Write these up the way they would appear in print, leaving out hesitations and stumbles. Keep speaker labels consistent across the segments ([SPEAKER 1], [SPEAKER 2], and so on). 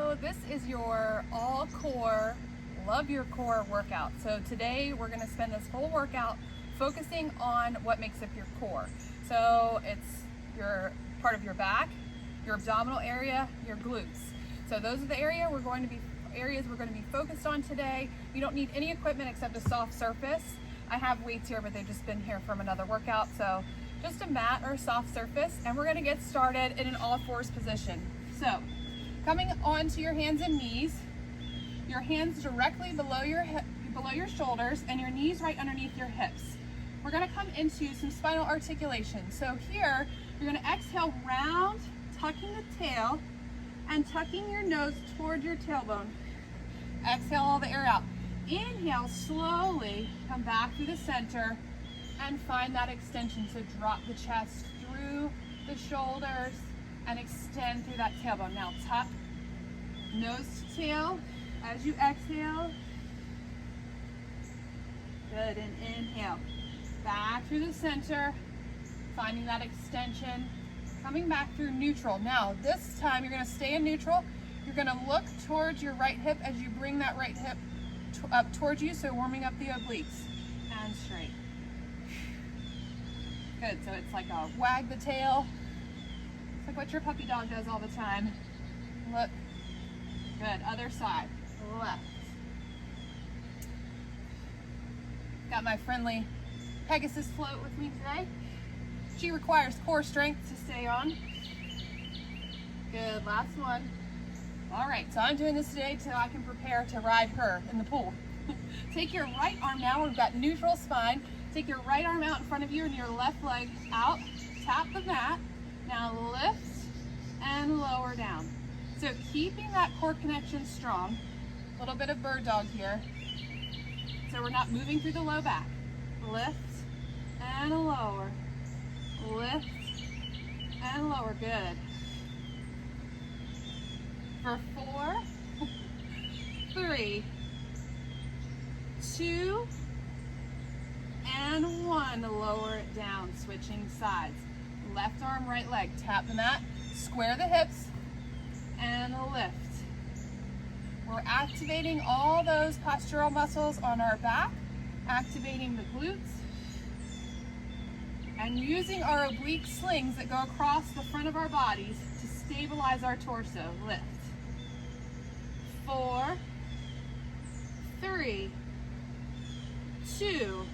[SPEAKER 1] Hello, this is your all core, love your core workout. So today we're going to spend this whole workout focusing on what makes up your core. So it's your part of your back, your abdominal area, your glutes. So those are the areas we're going to be focused on today. You don't need any equipment except a soft surface. I have weights here, but they've just been here from another workout. So just a mat or a soft surface, and we're going to get started in an all fours position. So coming onto your hands and knees, your hands directly below your shoulders and your knees right underneath your hips. We're going to come into some spinal articulation. So here, you're going to exhale round, tucking the tail and tucking your nose toward your tailbone. Exhale all the air out. Inhale, slowly come back through the center and find that extension. So drop the chest through the shoulders and extend through that tailbone. Now tuck nose to tail as you exhale. Good, and inhale. Back through the center, finding that extension, coming back through neutral. Now this time you're going to stay in neutral. You're going to look towards your right hip as you bring that right hip up towards you, so warming up the obliques. And straight. Good, so it's like a wag the tail. It's like what your puppy dog does all the time. Look. Good, other side. Left. Got my friendly Pegasus float with me today. She requires core strength to stay on. Good, last one. All right, so I'm doing this today till I can prepare to ride her in the pool. Take your right arm now, we've got neutral spine. Take your right arm out in front of you and your left leg out. Tap the mat. Now lift and lower down. So keeping that core connection strong. A little bit of bird dog here. So we're not moving through the low back. Lift and lower. Lift and lower. Good. For 4, 3, 2, and 1. Lower it down, switching sides. Left arm, right leg. Tap the mat, square the hips, and lift. We're activating all those postural muscles on our back, activating the glutes, and using our oblique slings that go across the front of our bodies to stabilize our torso. Lift. 4, 3, 2,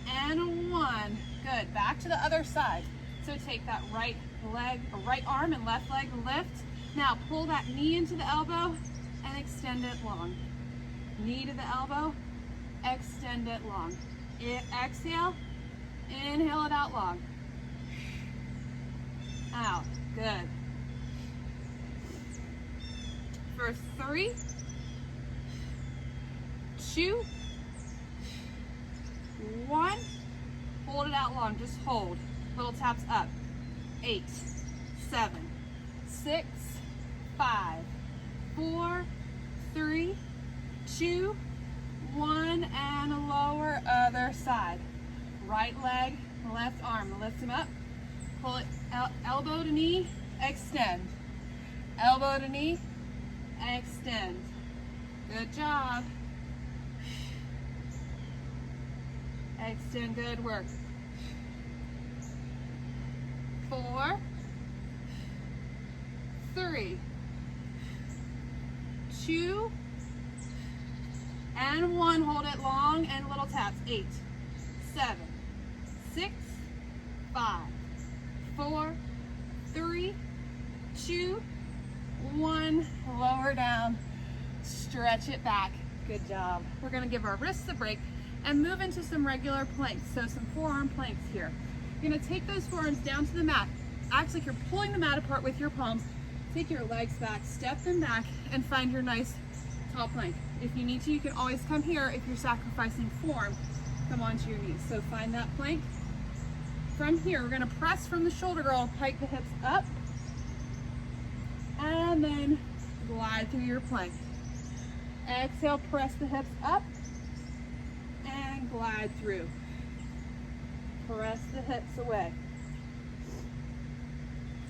[SPEAKER 1] and 1. Good. Back to the other side. So take that right leg, or right arm and left leg, lift. Now pull that knee into the elbow and extend it long. Knee to the elbow, extend it long. Exhale, inhale it out long. Out. Good. For 3, 2, 1. Hold it out long. Just hold. Little taps up. 8, 7, 6, 5, 4, 3, 2, 1, and lower. Other side. Right leg, left arm. Lift him up. Pull it elbow to knee. Extend. Elbow to knee. Extend. Good job. Extend. Good work. 4, 3, 2, and 1. Hold it long and little taps. 8, 7, 6, 5, 4, 3, 2, 1. Lower down. Stretch it back. Good job. We're going to give our wrists a break and move into some regular planks. So some forearm planks here. You're going to take those forearms down to the mat. Act like you're pulling the mat apart with your palms. Take your legs back, step them back, and find your nice tall plank. If you need to, you can always come here if you're sacrificing form. Come onto your knees. So find that plank. From here, we're going to press from the shoulder girdle, pike the hips up, and then glide through your plank. Exhale, press the hips up, and glide through. Press the hips away.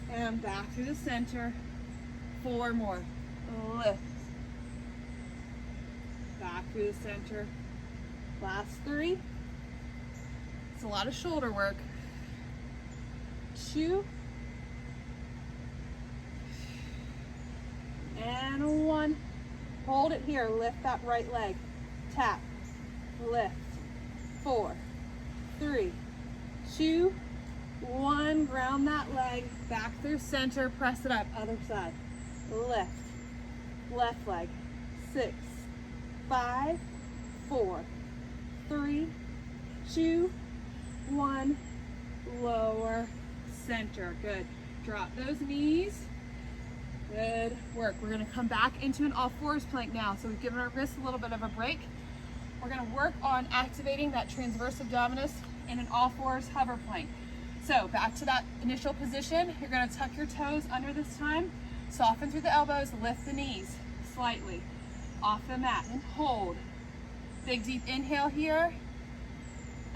[SPEAKER 1] And back through the center. 4 more. lift. Back through the center. Last 3. It's a lot of shoulder work. 2. And 1. Hold it here. Lift that right leg. Tap. Lift. 4, 3, 2, 1. Ground that leg. Back through center. Press it up. Other side. Lift. Left leg. 6, 5, 4, 3, 2, 1. Lower center. Good. Drop those knees. Good work. We're going to come back into an all fours plank now. So we've given our wrists a little bit of a break. We're going to work on activating that transverse abdominis in an all fours hover plank. So back to that initial position. You're going to tuck your toes under this time. Soften through the elbows. Lift the knees slightly off the mat and hold. Big deep inhale here.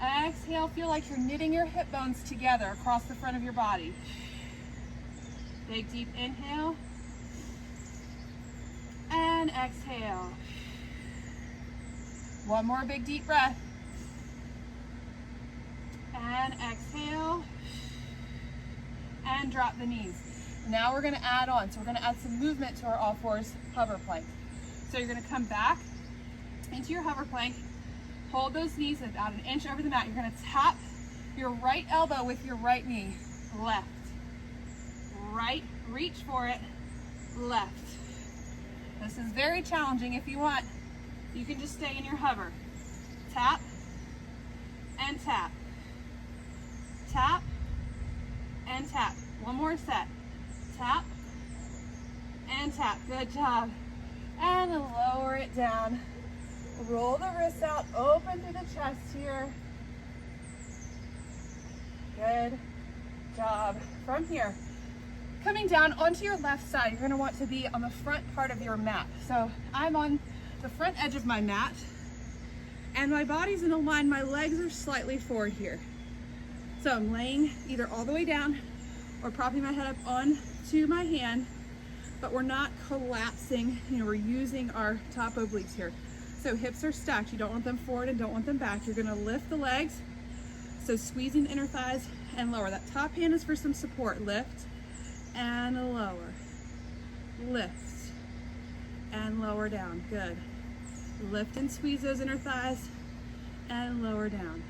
[SPEAKER 1] Exhale. Feel like you're knitting your hip bones together across the front of your body. Big deep inhale. And exhale. One more big deep breath. And exhale. And drop the knees. Now we're going to add on. So we're going to add some movement to our all fours hover plank. So you're going to come back into your hover plank. Hold those knees about an inch over the mat. You're going to tap your right elbow with your right knee. Left. Right. Reach for it. Left. This is very challenging. If you want, you can just stay in your hover. Tap and tap. Tap and tap. One more set. Tap and tap. Good job. And lower it down. Roll the wrists out. Open through the chest here. Good job. From here, coming down onto your left side, you're going to want to be on the front part of your mat. So I'm on the front edge of my mat and my body's in a line. My legs are slightly forward here. So I'm laying either all the way down or propping my head up onto my hand, but we're not collapsing. We're using our top obliques here. So hips are stacked. You don't want them forward and don't want them back. You're going to lift the legs. So squeezing the inner thighs and lower. That top hand is for some support. Lift and lower. Lift and lower down. Good. Lift and squeeze those inner thighs and lower down.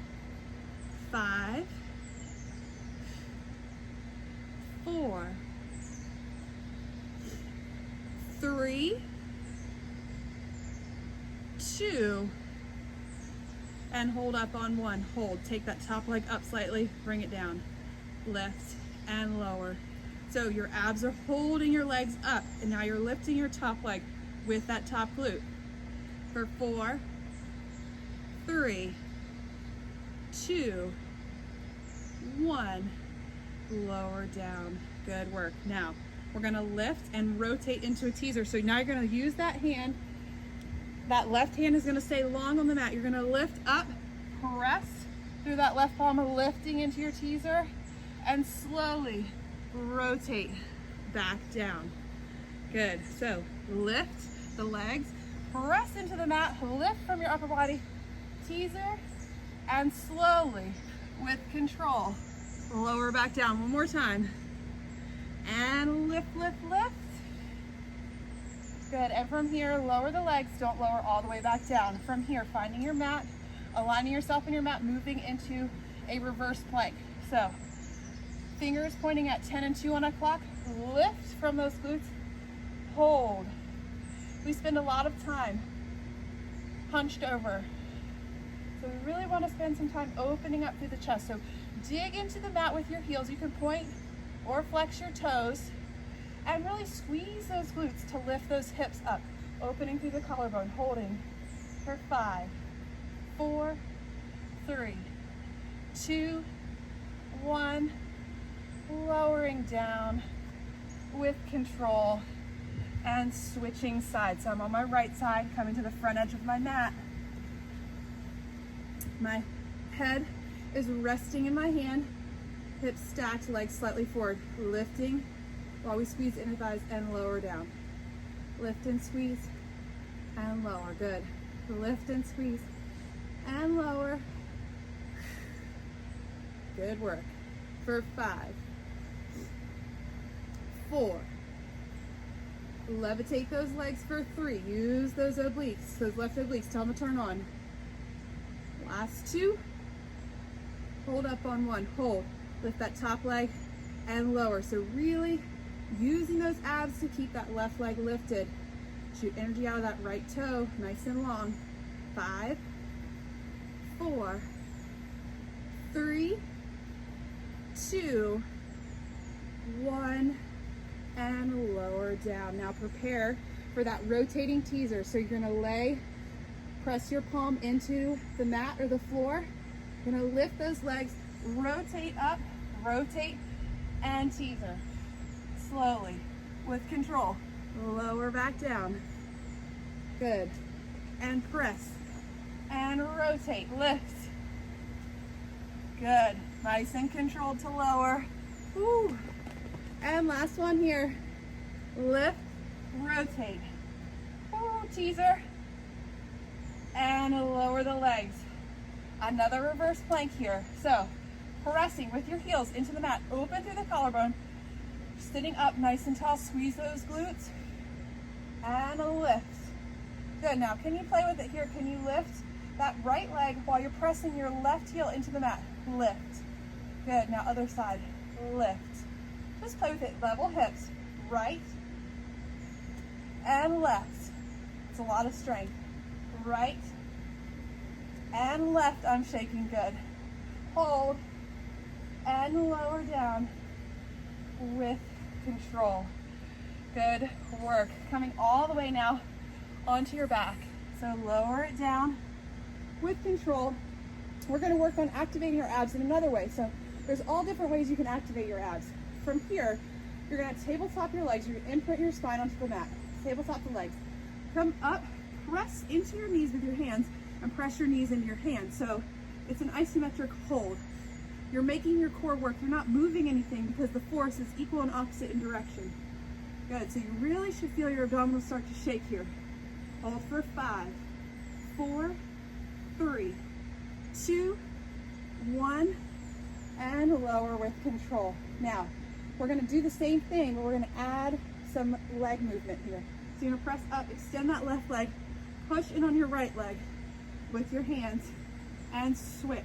[SPEAKER 1] 5, 4, 3, 2, and hold up on 1. Hold. Take that top leg up slightly, bring it down. Lift and lower. So your abs are holding your legs up, and now you're lifting your top leg with that top glute. For 4, 3, 2, 1. Lower down. Good work. Now we're going to lift and rotate into a teaser. So now you're going to use that hand. That left hand is going to stay long on the mat. You're going to lift up, press through that left palm, lifting into your teaser, and slowly rotate back down. Good. So lift the legs, press into the mat, lift from your upper body, teaser, and slowly, with control, lower back down. One more time. And lift, lift, lift. Good. And from here, lower the legs. Don't lower all the way back down. From here, finding your mat, aligning yourself in your mat, moving into a reverse plank. So fingers pointing at 10 and 2 on a clock. Lift from those glutes. Hold. We spend a lot of time hunched over. So we really want to spend some time opening up through the chest. So dig into the mat with your heels. You can point or flex your toes and really squeeze those glutes to lift those hips up, opening through the collarbone, holding for 5, 4, 3, 2, 1, lowering down with control and switching sides. So I'm on my right side, coming to the front edge of my mat. My head is resting in my hand, hips stacked, legs slightly forward, lifting while we squeeze inner thighs and lower down. Lift and squeeze and lower. Good. Lift and squeeze and lower. Good work. For 5, 4. Levitate those legs for 3. Use those obliques, those left obliques. Tell them to turn on. Last 2. Hold up on 1. Hold. Lift that top leg and lower. So really using those abs to keep that left leg lifted. Shoot energy out of that right toe, nice and long. 5, 4, 3, 2, 1, and lower down. Now prepare for that rotating teaser. So you're gonna press your palm into the mat or the floor. You're gonna lift those legs, rotate up, rotate, and teaser. Slowly, with control. Lower back down. Good. And press. And rotate. Lift. Good. Nice and controlled to lower. Woo. And last one here. Lift, rotate. Woo. Teaser. And lower the legs. Another reverse plank here. So, pressing with your heels into the mat. Open through the collarbone. Sitting up nice and tall. Squeeze those glutes. And lift. Good. Now, can you play with it here? Can you lift that right leg while you're pressing your left heel into the mat? Lift. Good. Now, other side. Lift. Just play with it. Level hips. Right and left. It's a lot of strength. Right and left. I'm shaking. Good. Hold and lower down with control. Good work. Coming all the way now onto your back. So lower it down with control. We're going to work on activating our abs in another way. So there's all different ways you can activate your abs. From here, you're going to tabletop your legs. You're going to imprint your spine onto the mat. Tabletop the legs. Come up, press into your knees with your hands, and press your knees into your hands. So it's an isometric hold. You're making your core work. You're not moving anything because the force is equal and opposite in direction. Good. So you really should feel your abdominals start to shake here. Hold for 5, 4, 3, 2, 1, and lower with control. Now, we're going to do the same thing, but we're going to add some leg movement here. So you're going to press up, extend that left leg, push in on your right leg with your hands, and switch.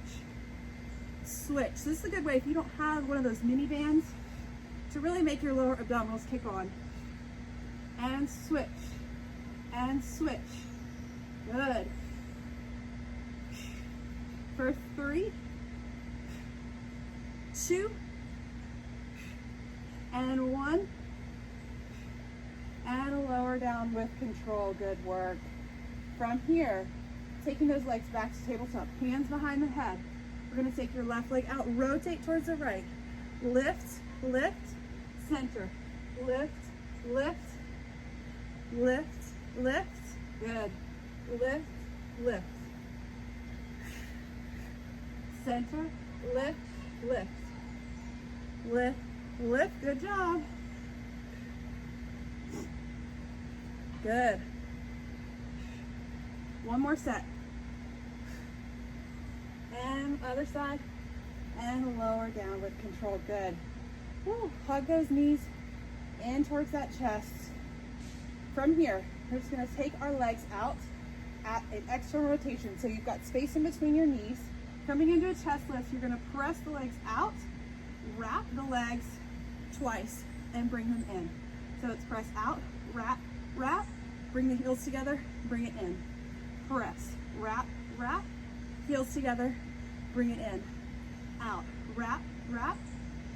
[SPEAKER 1] Switch. So this is a good way if you don't have one of those mini bands to really make your lower abdominals kick on. And switch. And switch. Good. For 3, 2, and 1. And lower down with control. Good work. From here, taking those legs back to tabletop. Hands behind the head. We're going to take your left leg out. Rotate towards the right. Lift, lift, center. Lift, lift, lift, lift. Good. Lift, lift. Center, lift, lift. Lift, lift. Good job. Good. One more set. And other side. And lower down with control. Good. Woo. Hug those knees in towards that chest. From here, we're just going to take our legs out at an external rotation. So you've got space in between your knees. Coming into a chest lift, you're going to press the legs out, wrap the legs twice, and bring them in. So it's press out, wrap, wrap, bring the heels together, bring it in. Press, wrap, wrap, heels together, bring it in. Out, wrap, wrap,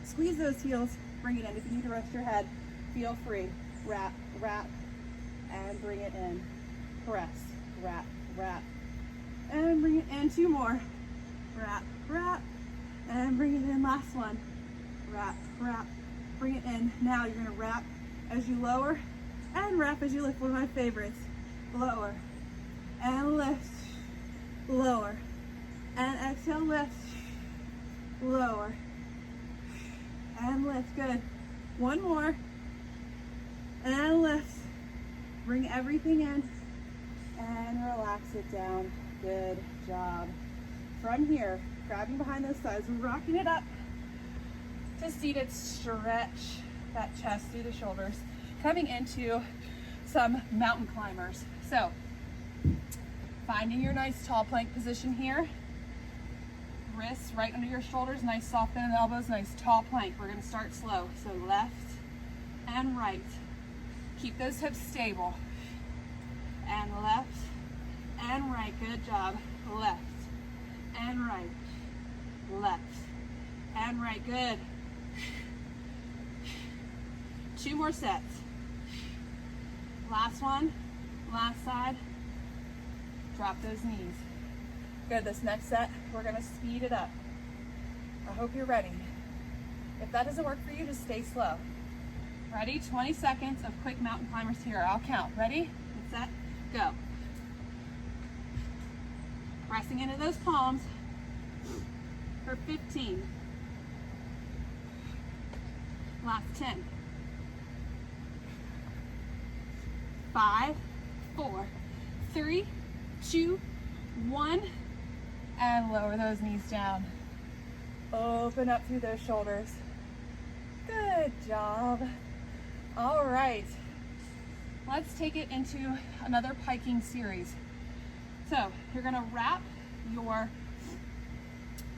[SPEAKER 1] squeeze those heels, bring it in. If you need to rest your head, feel free. Wrap, wrap, and bring it in. Press, wrap, wrap, and bring it in. 2 more. Wrap, wrap, and bring it in. Last one. Wrap, wrap, bring it in. Now you're going to wrap as you lower and wrap as you lift. One of my favorites. Lower and lift. Lower and exhale, lift. Lower and lift. Good. One more and lift. everything in and relax it down. Good job. From here, grabbing behind those thighs, rocking it up to seated, stretch that chest through the shoulders, coming into some mountain climbers. So finding your nice tall plank position here, wrists right under your shoulders, nice soft bend in the elbows, nice tall plank. We're going to start slow. So left and right. Keep those hips stable. And left and right. Good job. Left and right. Left and right. Good. 2 more sets. Last one. Last side. Drop those knees. Good. This next set, we're going to speed it up. I hope you're ready. If that doesn't work for you, just stay slow. Ready? 20 seconds of quick mountain climbers here. I'll count. Ready? Set. Go. Pressing into those palms for 15. Last 10. 5, 4, 3, 2, 1. And lower those knees down. Open up through those shoulders. Good job. All right. Let's take it into another piking series. So you're going to wrap your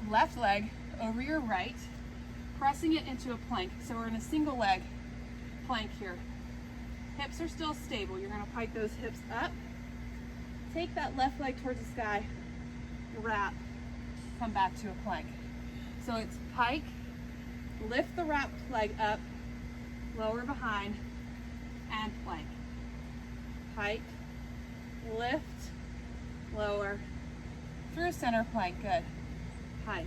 [SPEAKER 1] left leg over your right, pressing it into a plank. So we're in a single leg plank here. Hips are still stable. You're going to pike those hips up. Take that left leg towards the sky, wrap, come back to a plank. So it's pike, lift the wrapped leg up, lower behind, and plank. Pike, lift, lower, through center plank. Good. Pike,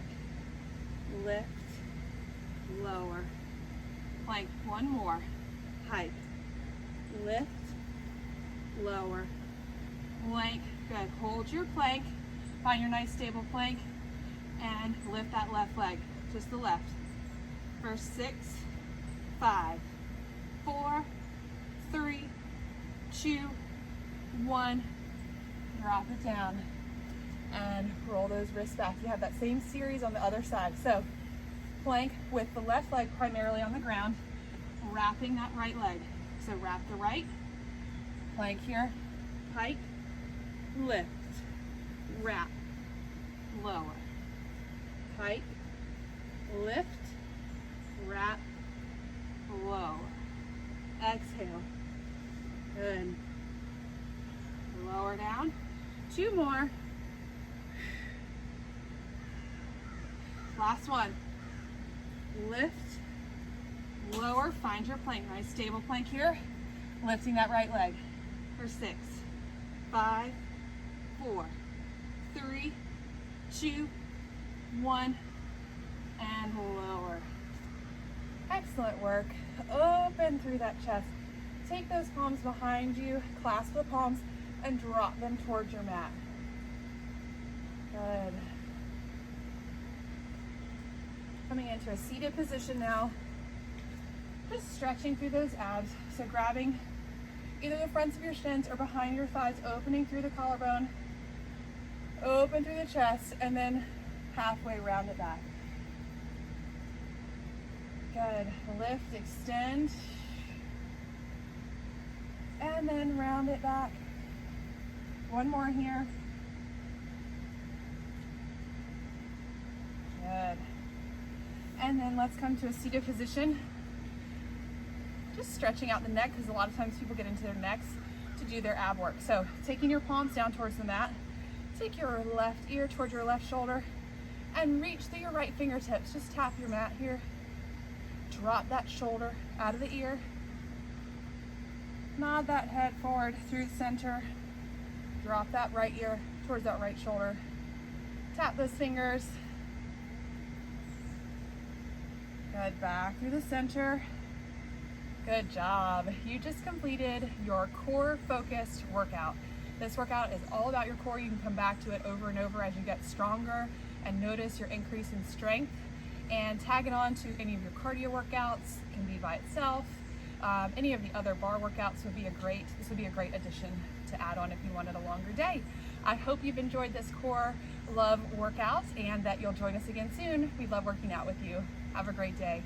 [SPEAKER 1] lift, lower, plank. One more. Pike, lift, lower, plank. Good. Hold your plank. Find your nice stable plank and lift that left leg. Just the left. For 6, 5, 4, 3, 2, 1. Drop it down and roll those wrists back. You have that same series on the other side. So plank with the left leg primarily on the ground, wrapping that right leg. So wrap the right, plank here, pike, lift, wrap, lower, pike, lift, wrap, lower. Exhale. Good. Lower down. 2 more. Last one. Lift, lower, find your plank. Nice stable plank here. Lifting that right leg for 6, 5, 4, 3, 2, 1, and lower. Excellent work. Open through that chest. Take those palms behind you, clasp the palms, and drop them towards your mat. Good. Coming into a seated position now. Just stretching through those abs. So grabbing either the fronts of your shins or behind your thighs, opening through the collarbone, open through the chest, and then halfway round it back. Good. Lift, extend, and then round it back. One more here. Good. And then let's come to a seated position. Just stretching out the neck, because a lot of times people get into their necks to do their ab work. So taking your palms down towards the mat, take your left ear towards your left shoulder, and reach through your right fingertips. Just tap your mat here. Drop that shoulder out of the ear. Nod that head forward through the center. Drop that right ear towards that right shoulder. Tap those fingers. Good. Back through the center. Good job. You just completed your core focused workout. This workout is all about your core. You can come back to it over and over as you get stronger and notice your increase in strength, and tag it on to any of your cardio workouts. It can be by itself, any of the other bar workouts would be this would be a great addition to add on if you wanted a longer day. I hope you've enjoyed this Core Love workout and that you'll join us again soon. We love working out with you. Have a great day.